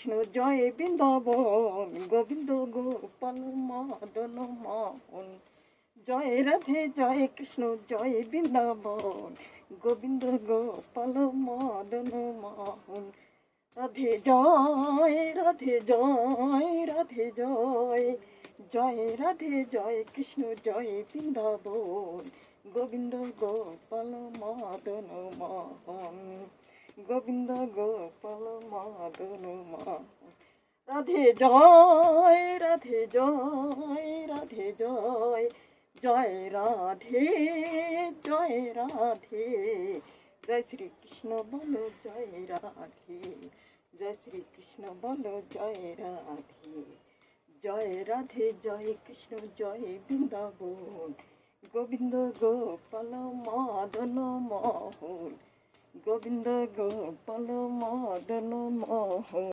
কৃষ্ণ জয় বৃন্দাবন, গোবিন্দ গোপাল মদন মোহন। জয় রাধে জয় কৃষ্ণ জয় বৃন্দাবন, গোবিন্দ গোপাল মদন মোহন। রাধে জয় রাধে জয় রাধে জয়, জয় রাধে জয় কৃষ্ণ জয় বৃন্দাবন, গোবিন্দ গোপাল মদন মোহন। গোবিন্দ গোপাল মদন মোহন। রাধে জয় রাধে জয় রাধে জয়, জয় রাধে জয় রাধে। জয় শ্রীকৃষ্ণ বলো জয় রাধে, জয় শ্রীকৃষ্ণ বলো জয় রাধে। জয় রাধে জয় কৃষ্ণ জয় বৃন্দাবন, গোবিন্দ গোপাল মদন মোহন। গোবিন্দ গোপাল মদন মোহন।